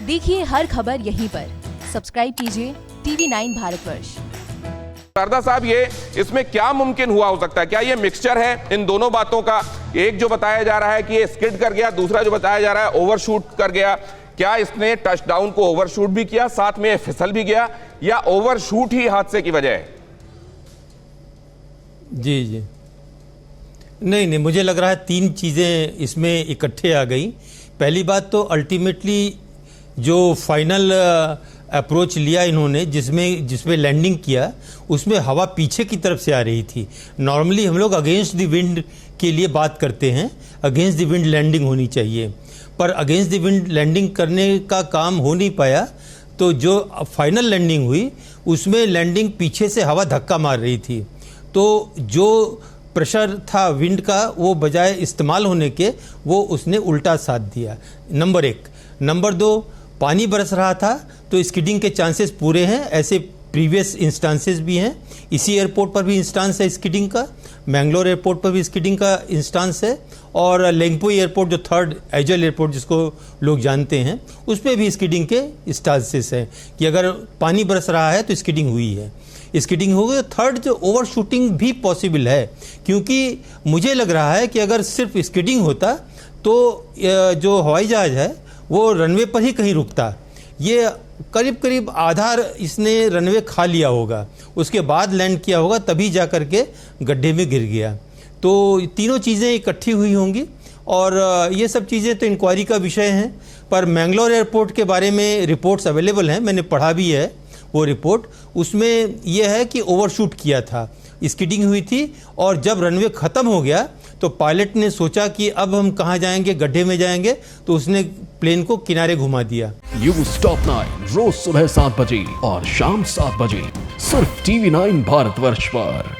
देखिए हर खबर यहीं पर। सब्सक्राइब कीजिए TV9 भारतवर्ष। शारदा साहब, ये इसमें क्या मुमकिन हुआ हो सकता है? क्या ये मिक्सचर है इन दोनों बातों का? एक जो बताया जा रहा है कि ये स्किड कर गया, दूसरा जो बताया जा रहा है ओवरशूट कर गया। क्या इसने टचडाउन को ओवरशूट भी किया, साथ में फिसल भी गया, या ओवरशूट ही हादसे की वजह है? जी जी, नहीं, मुझे लग रहा है तीन चीज़ें इसमें इकट्ठे आ गई। पहली बात तो अल्टीमेटली जो फाइनल अप्रोच लिया इन्होंने, जिसमें लैंडिंग किया, उसमें हवा पीछे की तरफ से आ रही थी। नॉर्मली हम लोग अगेंस्ट द विंड के लिए बात करते हैं, अगेंस्ट द विंड लैंडिंग होनी चाहिए, पर अगेंस्ट द विंड लैंडिंग करने का काम हो नहीं पाया। तो जो फाइनल लैंडिंग हुई उसमें लैंडिंग पीछे से हवा धक्का मार रही थी, तो जो प्रेशर था विंड का वो बजाय इस्तेमाल होने के वो उसने उल्टा साथ दिया, नंबर एक। नंबर दो, पानी बरस रहा था तो स्किडिंग के चांसेस पूरे हैं। ऐसे प्रीवियस इंस्टांसेस भी हैं, इसी एयरपोर्ट पर भी इंस्टांस है स्किडिंग का, मैंगलोर एयरपोर्ट पर भी स्किडिंग का इंस्टांस है, और लेंगपुई एयरपोर्ट जो थर्ड एजल एयरपोर्ट जिसको लोग जानते हैं, उस पर भी स्किडिंग के इंस्टांसेस हैं कि अगर पानी बरस रहा है तो स्किडिंग हुई है। स्किडिंग हो गई। थर्ड, जो ओवर शूटिंग भी पॉसिबल है, क्योंकि मुझे लग रहा है कि अगर सिर्फ स्किडिंग होता तो जो हवाई जहाज़ है वो रनवे पर ही कहीं रुकता। ये करीब करीब आधा इसने रनवे खा लिया होगा, उसके बाद लैंड किया होगा, तभी जा कर के गड्ढे में गिर गया। तो तीनों चीज़ें इकट्ठी हुई होंगी, और ये सब चीज़ें तो इंक्वायरी का विषय हैं। पर मैंगलोर एयरपोर्ट के बारे में रिपोर्ट्स अवेलेबल हैं, मैंने पढ़ा भी है वो रिपोर्ट। उसमें यह है कि ओवरशूट किया था, स्किडिंग हुई थी, और जब रनवे ख़त्म हो गया तो पायलट ने सोचा कि अब हम कहाँ जाएंगे, गड्ढे में जाएंगे, तो उसने प्लेन को किनारे घुमा दिया। न्यूज़ टॉप 9 रोज सुबह 7 बजे और शाम 7 बजे सिर्फ TV9 भारतवर्ष पर।